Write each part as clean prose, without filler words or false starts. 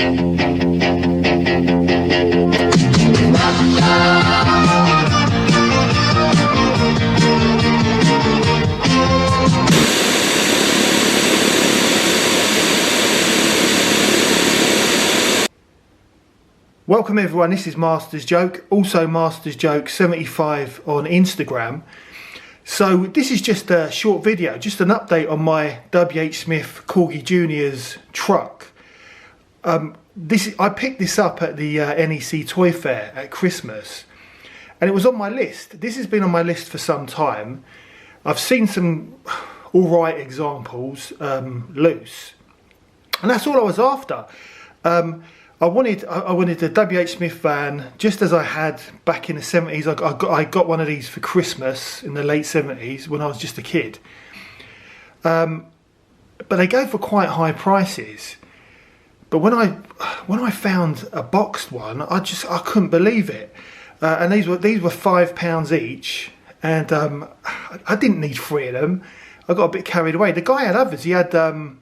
Welcome everyone, this is Master's Joke, also Master's Joke 75 on Instagram. So this is just a short video, just an update on my W.H. Smith Corgi Junior's truck. I picked this up at the NEC Toy Fair at Christmas, and it was on my list. This has been on my list for some time. I've seen some alright examples loose, and that's all I was after. I wanted a W.H. Smith van, just as I had back in the 70s. I got one of these for Christmas in the late 70s when I was just a kid. But they go for quite high prices. But when I found a boxed one, I couldn't believe it. And these were £5 each, and I didn't need 3 of them. I got a bit carried away. The guy had others. He had the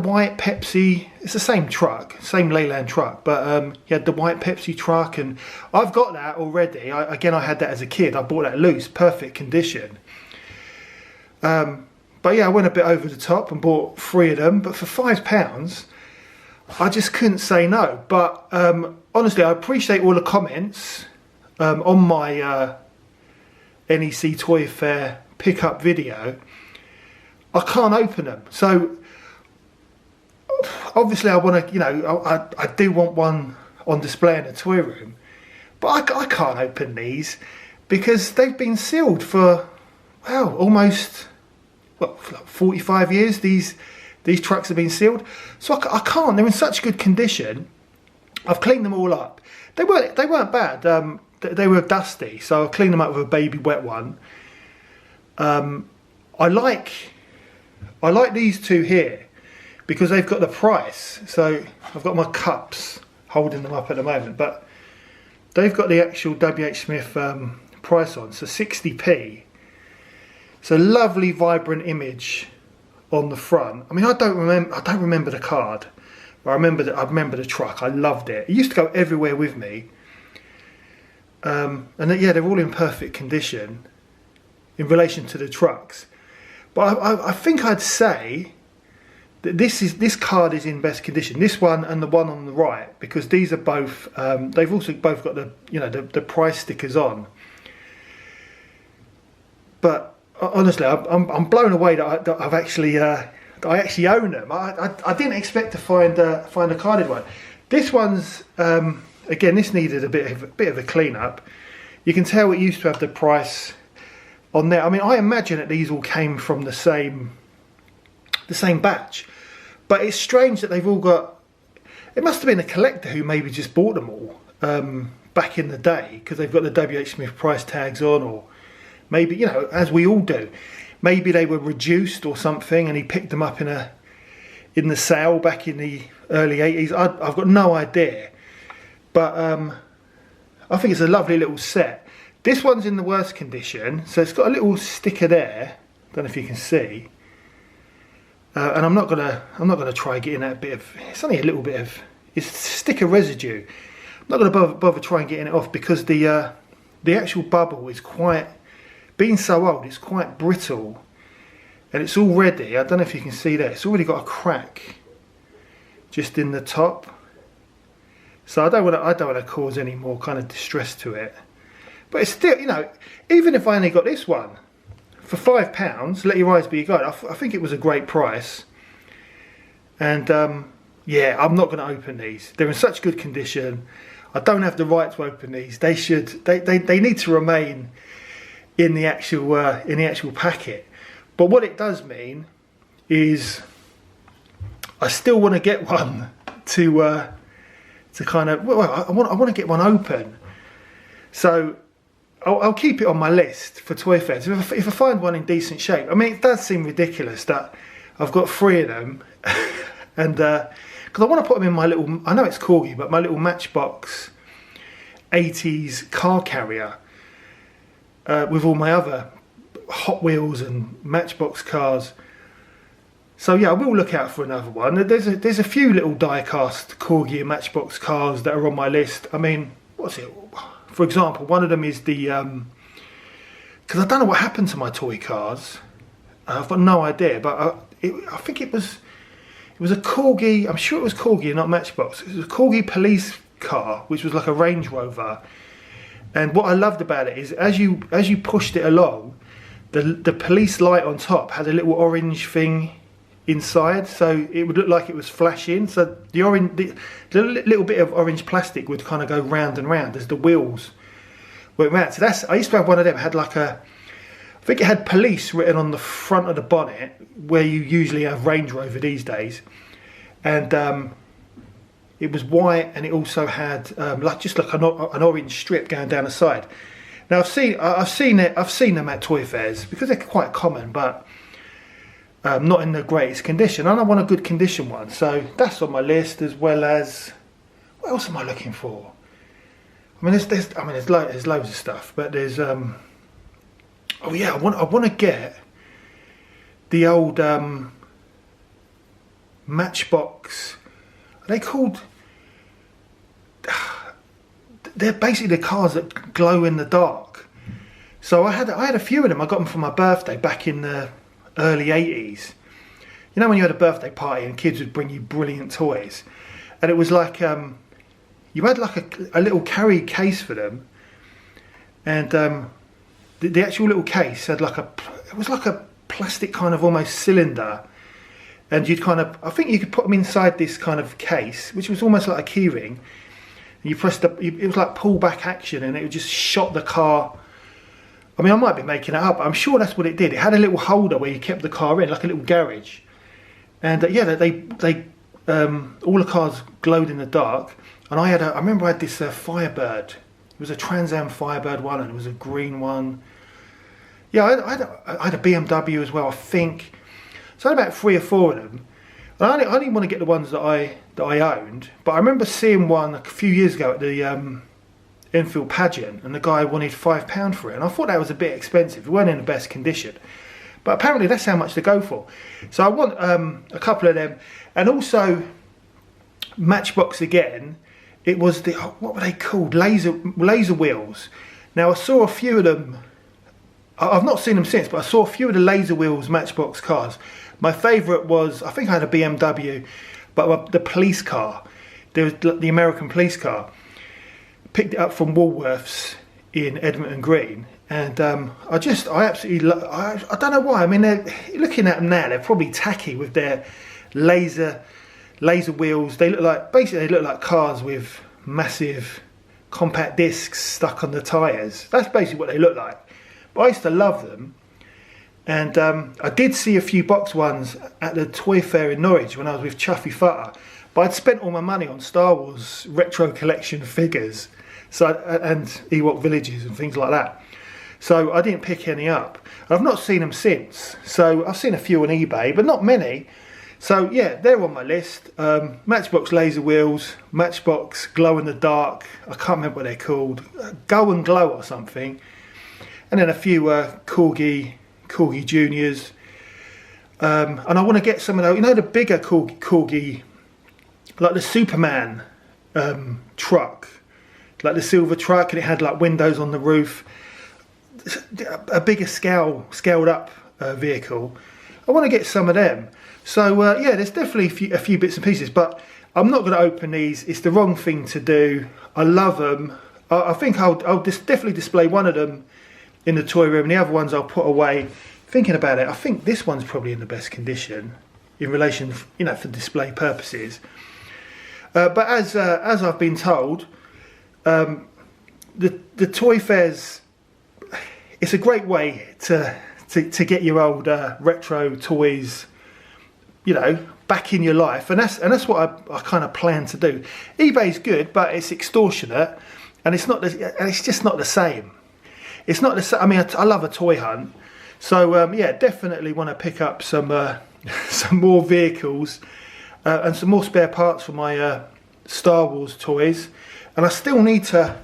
white Pepsi. It's the same truck, same Leyland truck, but he had the white Pepsi truck, and I've got that already. I had that as a kid. I bought that loose, perfect condition. But yeah, I went a bit over the top and bought 3 of them. But for £5, I just couldn't say no. But honestly, I appreciate all the comments on my NEC Toy Fair pickup video. I can't open them, so obviously I want to, I do want one on display in the toy room, but I can't open these because they've been sealed for, well, almost, well, 45 years. These trucks have been sealed, so I can't. They're in such good condition. I've cleaned them all up. They weren't bad. They were dusty, so I cleaned them up with a baby wet one. I like these two here because they've got the price. So I've got my cups holding them up at the moment, but they've got the actual W.H. Smith price on, so 60p. It's a lovely vibrant image on the front. I mean, I don't remember the card, but I remember the truck. I loved it. It used to go everywhere with me. And yeah, they're all in perfect condition in relation to the trucks. But I think I'd say that this card is in best condition. This one and the one on the right, because these are both. They've also both got the price stickers on. But honestly, I'm blown away that I actually own them. I didn't expect to find a carded one. This one's again. This needed a bit of a clean up. You can tell it used to have the price on there. I mean, I imagine that these all came from the same batch, but it's strange that they've all got. It must have been a collector who maybe just bought them all back in the day, because they've got the W.H. Smith price tags on, or maybe, as we all do, maybe they were reduced or something, and he picked them up in the sale back in the early 80s. I've got no idea, but I think it's a lovely little set. This one's in the worst condition, so it's got a little sticker there. Don't know if you can see. And I'm not gonna try getting that bit of. It's only a little bit of. It's sticker residue. I'm not gonna bother trying getting it off because the actual bubble is quite. Being so old, it's quite brittle, and it's already. I don't know if you can see that. It's already got a crack just in the top. So I don't want to cause any more kind of distress to it. But it's still, even if I only got this one for £5, let your eyes be your guide. I think it was a great price. And yeah, I'm not going to open these. They're in such good condition. I don't have the right to open these. They should. They need to remain in the actual packet. But what it does mean is I still want to get one to kind of. Well, I want to get one open. So I'll keep it on my list for toy fairs. If I find one in decent shape. I mean, it does seem ridiculous that I've got 3 of them, and because I want to put them in my little. I know it's Corgi, but my little Matchbox 80s car carrier with all my other Hot Wheels and Matchbox cars. So yeah, I will look out for another one. There's a few little die-cast Corgi and Matchbox cars that are on my list. I mean, what's it? For example, one of them is the because I don't know what happened to my toy cars. I've got no idea, but I think it was a Corgi. I'm sure it was Corgi and not Matchbox. It was a Corgi police car, which was like a Range Rover. And what I loved about it is as you pushed it along, the police light on top had a little orange thing inside, so it would look like it was flashing. So the little bit of orange plastic would kind of go round and round as the wheels went round. So I used to have one of them. It had like I think it had police written on the front of the bonnet, where you usually have Range Rover these days, and it was white, and it also had just like an orange strip going down the side. Now I've seen them at toy fairs because they're quite common, but not in the greatest condition, and I want a good condition one, so that's on my list. As well as, what else am I looking for? I mean, there's loads of stuff, but there's oh yeah, I want to get the old Matchbox. Are they called? They're basically the cars that glow in the dark. So I had a few of them. I got them for my birthday back in the early 80s. You know when you had a birthday party and kids would bring you brilliant toys, and it was like you had like a little carry case for them, and the actual little case had like it was like a plastic kind of almost cylinder, and you'd kind of, I think you could put them inside this kind of case, which was almost like a key ring. And you pressed it was like pull back action, and it would just shot the car. I mean, I might be making it up, but I'm sure that's what it did. It had a little holder where you kept the car in, like a little garage. And yeah, they all the cars glowed in the dark. And I remember I had this Firebird. It was a Trans Am Firebird one, and it was a green one. Yeah, I had a BMW as well, I think. So I had about 3 or 4 of them. And I didn't want to get the ones that I owned, but I remember seeing one a few years ago at the Enfield pageant, and the guy wanted £5 for it, and I thought that was a bit expensive. It weren't in the best condition, but apparently that's how much they go for. So I want a couple of them, and also Matchbox again. It was the, what were they called? Laser wheels. Now I saw a few of them. I've not seen them since, but I saw a few of the laser wheels Matchbox cars. My favourite was, I think I had a BMW, but the police car. There was the American police car. Picked it up from Woolworths in Edmonton Green, and I absolutely I don't know why. I mean, looking at them now, they're probably tacky with their laser wheels. They look like cars with massive compact discs stuck on the tyres. That's basically what they look like. But I used to love them, and I did see a few box ones at the Toy Fair in Norwich when I was with Chuffy Futter. But I'd spent all my money on Star Wars retro collection figures, and Ewok villages and things like that. So I didn't pick any up. I've not seen them since. So I've seen a few on eBay, but not many. So yeah, they're on my list. Matchbox laser wheels, Matchbox glow in the dark. I can't remember what they're called. Go and Glow or something. And then a few Corgi Juniors. And I want to get some of those, you know, the bigger Corgi, like the Superman truck, like the silver truck, and it had like windows on the roof. A bigger scaled up vehicle. I want to get some of them. So yeah, there's definitely a few bits and pieces, but I'm not going to open these. It's the wrong thing to do. I love them. I think I'll definitely display one of them in the toy room, and the other ones I'll put away. Thinking about it, I think this one's probably in the best condition in relation, you know, for display purposes. But as I've been told, the toy fairs, it's a great way to get your old retro toys, you know, back in your life, and that's what I kind of plan to do. eBay's good, but it's extortionate, and it's just not the same. It's not the same. I mean, I love a toy hunt, so yeah, definitely want to pick up some more vehicles and some more spare parts for my Star Wars toys, and I still need to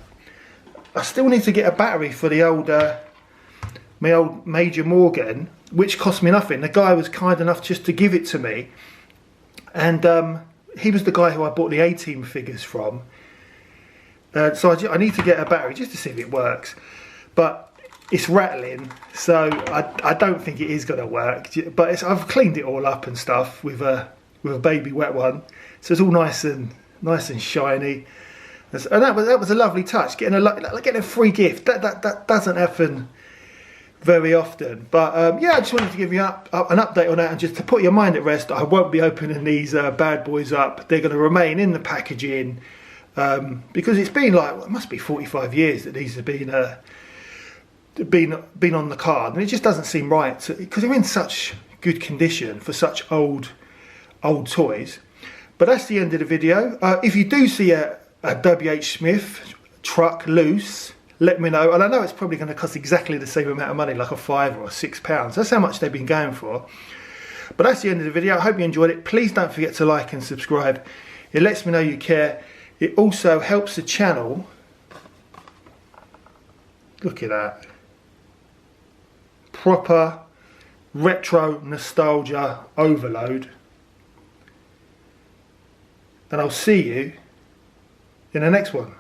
get a battery for the old my old Major Morgan. which cost me nothing. The guy was kind enough just to give it to me, and he was the guy who I bought the A-Team figures from. So I need to get a battery just to see if it works, but it's rattling, so I don't think it is going to work. But I've cleaned it all up and stuff with a baby wet one, so it's all nice and shiny. And that was a lovely touch, getting a free gift. That doesn't happen very often. But yeah, I just wanted to give you an update on that, and just to put your mind at rest. I won't be opening these bad boys up. They're going to remain in the packaging, because it's been like, it must be 45 years that these have been on the card, and it just doesn't seem right, because they're in such good condition for such old toys. But that's the end of the video. If you do see a WH Smith truck loose, let me know. And I know it's probably going to cost exactly the same amount of money, like a £5 or £6. That's how much they've been going for. But that's the end of the video. I hope you enjoyed it. Please don't forget to like and subscribe. It lets me know you care. It also helps the channel. Look at that. Proper retro nostalgia overload. And I'll see you in the next one.